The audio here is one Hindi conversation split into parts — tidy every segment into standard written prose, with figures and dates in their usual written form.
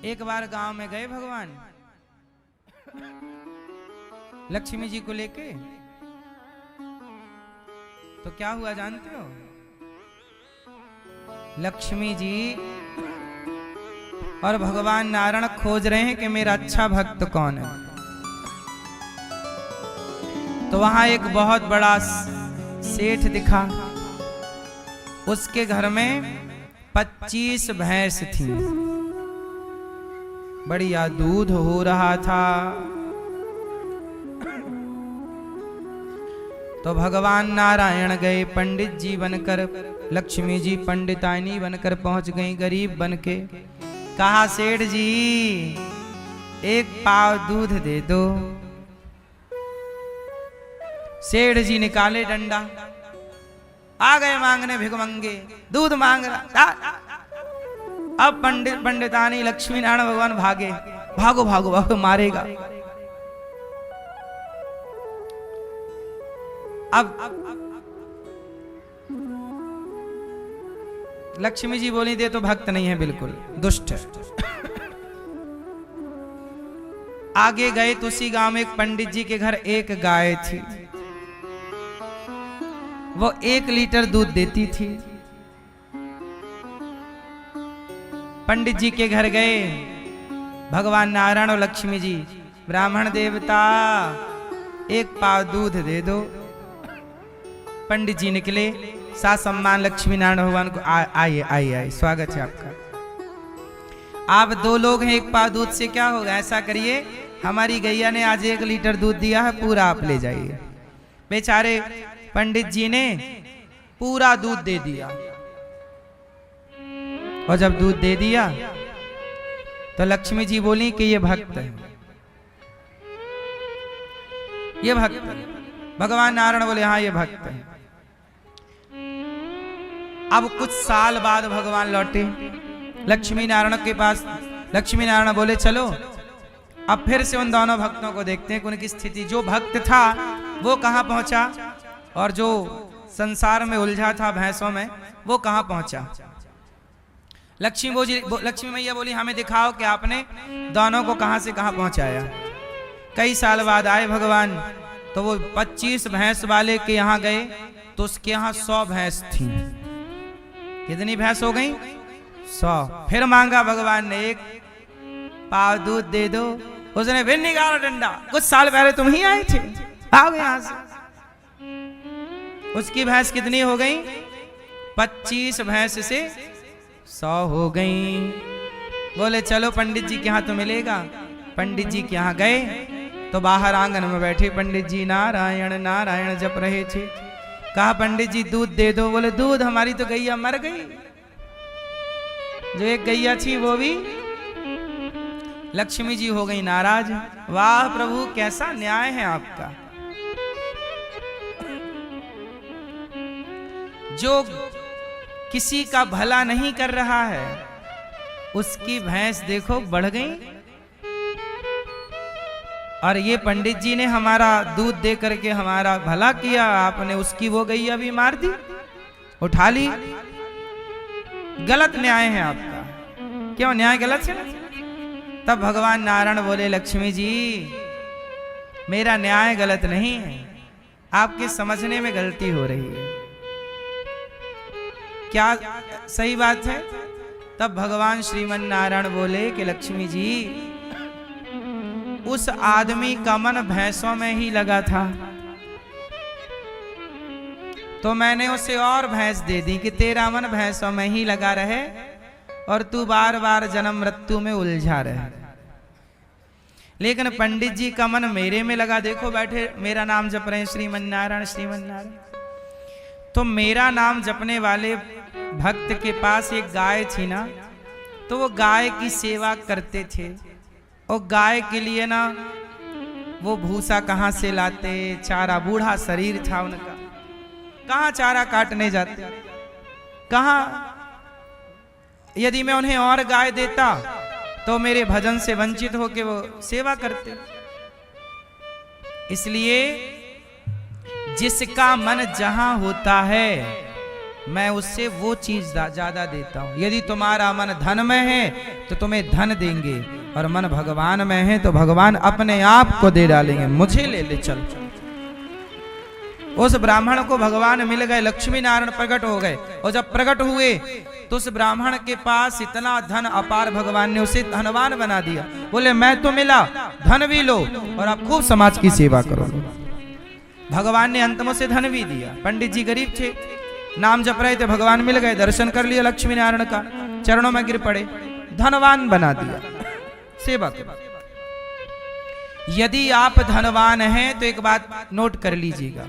एक बार गांव में गए भगवान लक्ष्मी जी को लेके, तो क्या हुआ जानते हो? लक्ष्मी जी और भगवान नारायण खोज रहे हैं कि मेरा अच्छा भक्त कौन है। तो वहां एक बहुत बड़ा सेठ दिखा, उसके घर में 25 भैंस थी, बढ़िया दूध हो रहा था। तो भगवान नारायण गए पंडित जी बनकर, लक्ष्मी जी पंडितानी बनकर पहुंच गई गरीब बनके। कहा सेठ जी एक पाव दूध दे दो। सेठ जी निकाले डंडा, आ गए मांगने भिखमंगे, दूध मांग रहा। अब पंडितानी लक्ष्मी नारायण भगवान भागे, भागो भागो भागो मारेगा। अब लक्ष्मी जी बोली दे तो भक्त नहीं है, बिल्कुल दुष्ट है। आगे गए तो उसी गांव में एक पंडित जी के घर एक गाय थी, वो 1 लीटर दूध देती थी। पंडित जी के घर गए भगवान नारायण और लक्ष्मी जी, ब्राह्मण देवता एक पाव दूध दे दो। पंडित जी निकले, सा सम्मान लक्ष्मी नारायण भगवान को, आइए आइए आइए, स्वागत है आपका। आप 2 लोग हैं, एक पाव दूध से क्या होगा? ऐसा करिए, हमारी गैया ने आज 1 लीटर दूध दिया है, पूरा आप ले जाइए। बेचारे पंडित जी ने पूरा दूध दे दिया, और जब दूध दे दिया तो लक्ष्मी जी बोली कि ये भक्त है, ये भक्त है। भगवान नारायण बोले हाँ ये भक्त है। अब कुछ साल बाद भगवान लौटे लक्ष्मी नारायण के पास। लक्ष्मी नारायण बोले चलो अब फिर से उन दोनों भक्तों को देखते हैं कि उनकी स्थिति, जो भक्त था वो कहां पहुंचा और जो संसार में उलझा था भैंसों में वो कहां पहुंचा। लक्ष्मी मैया बोली हमें दिखाओ कि आपने दोनों को कहां से कहां पहुंचाया। कई साल बाद आए भगवान, तो वो 25 भैंस वाले के यहाँ गए तो उसके यहाँ 100 भैंस थी। कितनी भैंस हो गई? 100। फिर मांगा भगवान ने, एक पाव दूध दे दो। उसने फिर निकाला डंडा, कुछ साल पहले तुम ही आए थे, आओ यहां से। उसकी भैंस कितनी हो गई? 25 भैंस से 100 हो गई। बोले चलो पंडित जी के यहाँ तो मिलेगा। पंडित जी के यहाँ गए तो बाहर आंगन में बैठे पंडित जी नारायण नारायण जप रहे थे। कहा पंडित जी दूध दे दो। बोले दूध, हमारी तो गैया मर गई, जो एक गैया थी वो भी। लक्ष्मी जी हो गई नाराज। वाह प्रभु कैसा न्याय है आपका। जो किसी का भला नहीं कर रहा है उसकी भैंस देखो बढ़ गई, और ये पंडित जी ने हमारा दूध दे करके हमारा भला किया, आपने उसकी वो गई अभी मार दी, उठा ली। गलत न्याय है आपका। क्यों न्याय गलत है? तब भगवान नारायण बोले लक्ष्मी जी मेरा न्याय गलत नहीं है, आपके समझने में गलती हो रही है। क्या सही बात है? तब भगवान श्रीमन नारायण बोले कि लक्ष्मी जी उस आदमी का मन भैंसों में ही लगा था, तो मैंने उसे और भैंस दे दी कि तेरा मन भैंसों में ही लगा रहे और तू बार बार जन्म मृत्यु में उलझा रहे। लेकिन पंडित जी का मन मेरे में लगा, देखो बैठे मेरा नाम जप रहे हैं श्रीमन नारायण श्रीमन नारायण। तो मेरा नाम जपने वाले भक्त के पास एक गाय थी ना, तो वो गाय की सेवा करते थे। और गाय के लिए ना वो भूसा कहाँ से लाते, चारा, बूढ़ा शरीर था उनका, कहाँ चारा काटने जाते, कहाँ। यदि मैं उन्हें और गाय देता तो मेरे भजन से वंचित होकर वो सेवा करते। इसलिए जिसका मन जहां होता है मैं उससे वो चीज ज्यादा देता हूं। यदि तुम्हारा मन धन में है तो तुम्हें धन देंगे, और मन भगवान में है तो भगवान अपने आप को दे डालेंगे। मुझे ले ले चल। उस ब्राह्मण को भगवान मिल गए, लक्ष्मी नारायण प्रकट हो गए, और जब प्रकट हुए तो उस ब्राह्मण के पास इतना धन अपार, भगवान ने उसे धनवान बना दिया। बोले मैं तो मिला, धन भी लो और आप खूब समाज की सेवा करो। भगवान ने अंत में उसे धन भी दिया। पंडित जी गरीब थे, नाम जप रहे थे, भगवान मिल गए, दर्शन कर लिया लक्ष्मी नारायण का, चरणों में गिर पड़े, धनवान बना दिया। सेवा करो। यदि आप धनवान हैं तो एक बात नोट कर लीजिएगा,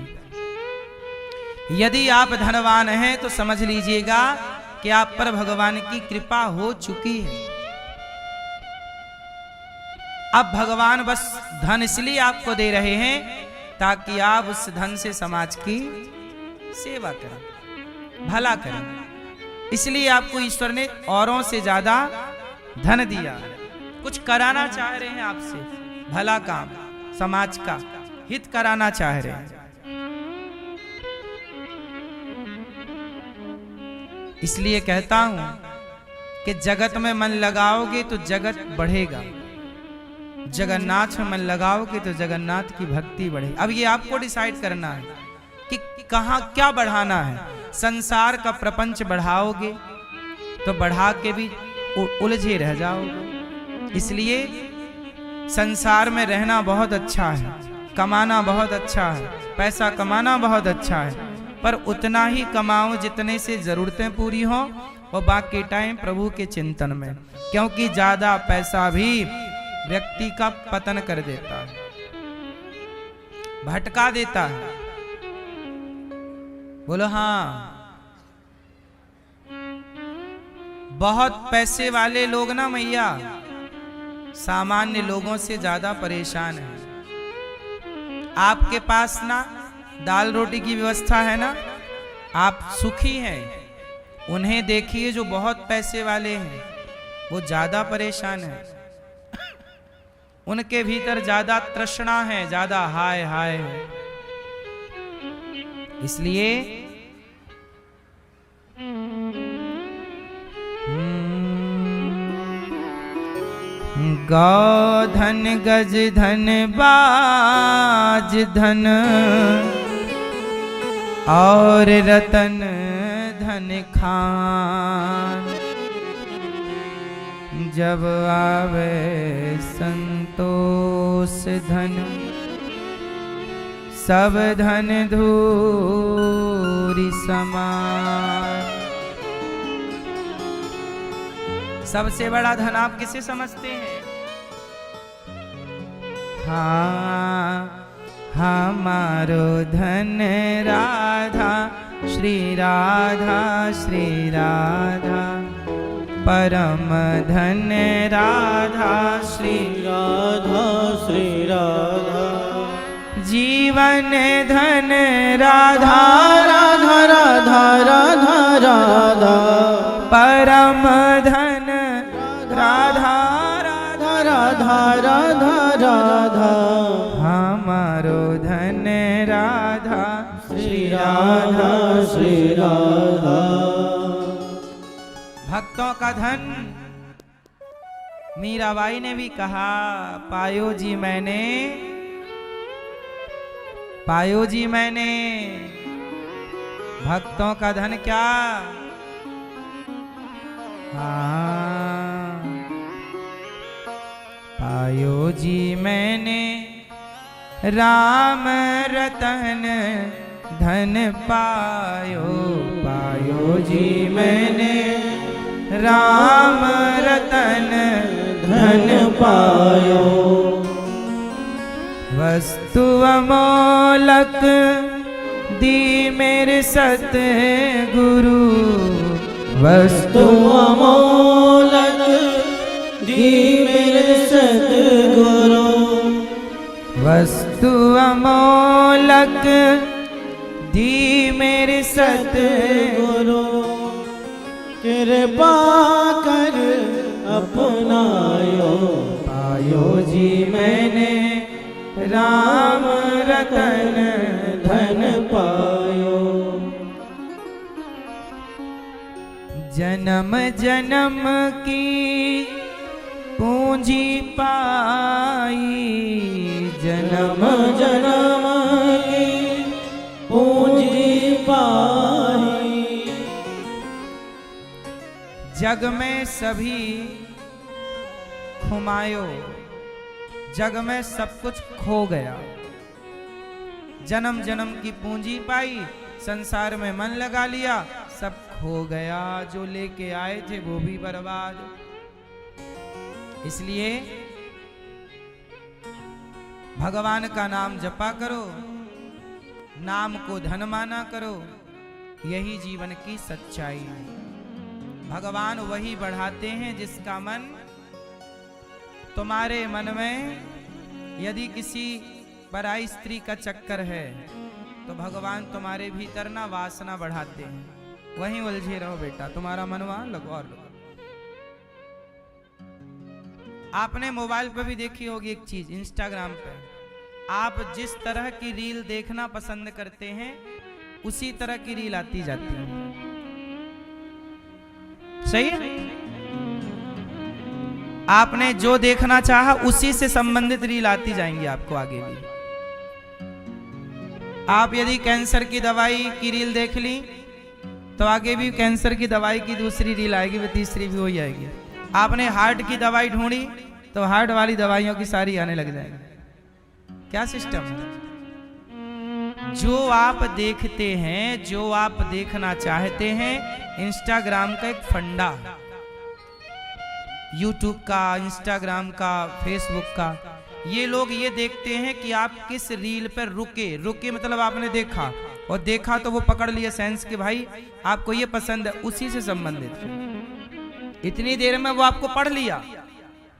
यदि आप धनवान हैं तो समझ लीजिएगा कि आप पर भगवान की कृपा हो चुकी है। अब भगवान बस धन इसलिए आपको दे रहे हैं ताकि आप उस धन से समाज की सेवा करें, भला करें। इसलिए आपको ईश्वर ने औरों से ज्यादा धन दिया। कुछ कराना चाह रहे हैं आपसे, भला काम, समाज का हित कराना चाह रहे हैं। इसलिए कहता हूं कि जगत में मन लगाओगे तो जगत बढ़ेगा, जगन्नाथ में मन लगाओगे तो जगन्नाथ की भक्ति बढ़ेगी। अब ये आपको डिसाइड करना है कि कहां क्या बढ़ाना है। संसार का प्रपंच बढ़ाओगे तो बढ़ा के भी उलझे रह जाओगे। इसलिए संसार में रहना बहुत अच्छा है, कमाना बहुत अच्छा है, पैसा कमाना बहुत अच्छा है, पर उतना ही कमाओ जितने से जरूरतें पूरी हों, और बाकी टाइम प्रभु के चिंतन में, क्योंकि ज्यादा पैसा भी व्यक्ति का पतन कर देता है, भटका देता है। बोलो हाँ। बहुत पैसे वाले लोग ना मैया सामान्य लोगों से ज्यादा परेशान हैं। आपके पास ना दाल रोटी की व्यवस्था है ना, आप सुखी हैं। उन्हें देखिए जो बहुत पैसे वाले हैं, वो ज्यादा परेशान हैं। उनके भीतर ज्यादा तृष्णा है, ज्यादा हाय हाय है। इसलिए गौधन गज धन बाज धन और रतन धन खान, जब आवे संतोष धन सब धन धूरी समान। सबसे बड़ा धन आप किसे समझते हैं? हाँ, हमारो धन राधा श्री राधा श्री राधा, परम धन राधा श्री राधा श्री राधा, जीवन धन राधा राधा राधा राधा राधा, परम धन राधा राधा राधा राधा राधा, हमारो धन राधा श्री राधा श्री राधा। भक्तों का धन। मीराबाई ने भी कहा, पायो जी मैंने, पायो जी मैंने। भक्तों का धन क्या? हाँ, पायो जी मैंने राम रतन धन पायो, पायो जी मैंने राम रतन धन पायो, वस्तु अमोलक दी मेरे सतगुरु, वस्तु अमोलक दी मेरे सतगुरु, वस्तु अमोलक दी मेरे सतगुरु, कृपा कर अपनायो, पायो जी मैंने राम रतन धन पायो। जन्म जन्म की पूंजी पाई, जन्म जन्म की पूंजी पाई। जग में सभी खुमायो, जग में सब कुछ खो गया। जन्म जन्म की पूंजी पाई, संसार में मन लगा लिया, सब खो गया। जो लेके आए थे वो भी बर्बाद। इसलिए भगवान का नाम जपा करो, नाम को धन माना करो, यही जीवन की सच्चाई है। भगवान वही बढ़ाते हैं जिसका मन, तुम्हारे मन में यदि किसी पराई स्त्री का चक्कर है तो भगवान तुम्हारे भीतर ना वासना बढ़ाते हैं। वहीं उलझे रहो बेटा, तुम्हारा मन वहां लगो और लगो। आपने मोबाइल पे भी देखी होगी एक चीज, इंस्टाग्राम पे आप जिस तरह की रील देखना पसंद करते हैं उसी तरह की रील आती जाती है। सही है? आपने जो देखना चाहा उसी से संबंधित रील आती जाएंगी आपको आगे भी। आप यदि कैंसर की दवाई की रील देख ली तो आगे भी कैंसर की दवाई की दूसरी रील आएगी, वो तीसरी भी वही आएगी। आपने हार्ट की दवाई ढूंढी तो हार्ट वाली दवाइयों की सारी आने लग जाएगी। क्या सिस्टम है? जो आप देखते हैं, जो आप देखना चाहते हैं, इंस्टाग्राम का एक फंडा, यूट्यूब का, इंस्टाग्राम का, फेसबुक का, ये लोग ये देखते हैं कि आप किस रील पर रुके मतलब आपने देखा और देखा तो वो पकड़ लिया सेंस कि भाई आपको ये पसंद है, उसी से संबंधित। इतनी देर में वो आपको पढ़ लिया,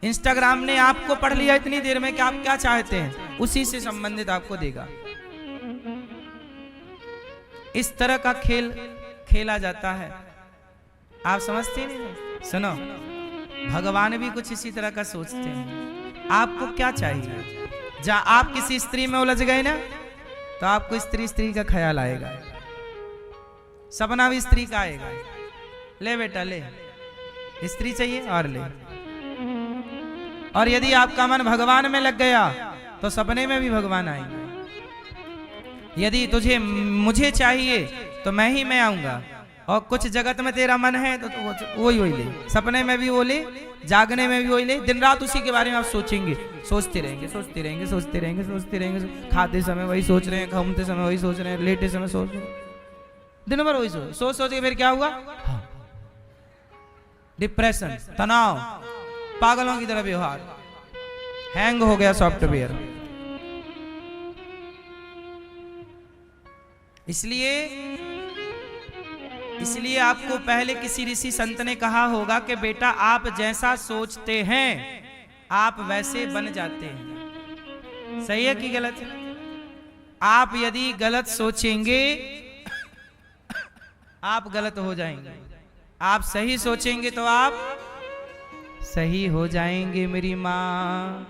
इंस्टाग्राम ने आपको पढ़ लिया इतनी देर में कि आप क्या चाहते हैं, उसी से संबंधित आपको देगा। इस तरह का खेल खेला जाता है, आप समझते नहीं? सुनो, भगवान भी कुछ इसी तरह का सोचते हैं। आपको क्या चाहिए? जहां आप किसी स्त्री में उलझ गए ना तो आपको स्त्री का ख्याल आएगा, सपना भी स्त्री का आएगा। ले बेटा ले, स्त्री चाहिए और ले। और यदि आपका मन भगवान में लग गया तो सपने में भी भगवान आएंगे। यदि तुझे मुझे चाहिए तो मैं ही मैं आऊंगा, और कुछ जगत में तेरा मन है तो वही ले, सपने में भी वो ले, जागने में भी वही ले। दिन रात उसी के बारे में आप सोचेंगे, सोचते रहेंगे, खाते समय वही सोच रहे हैं, घूमते समय वही सोच रहे हैं, लेटे समय सोच रहे हैं, दिन भर वही सोच के फिर क्या हुआ? डिप्रेशन, तनाव, पागलों की तरह व्यवहार, हैंग हो गया सॉफ्टवेयर। इसलिए आपको पहले किसी ऋषि संत ने कहा होगा कि बेटा आप जैसा सोचते हैं आप वैसे बन जाते हैं। सही है कि गलत है? आप यदि गलत सोचेंगे आप गलत हो जाएंगे, आप सही सोचेंगे तो आप सही हो जाएंगे। मेरी माँ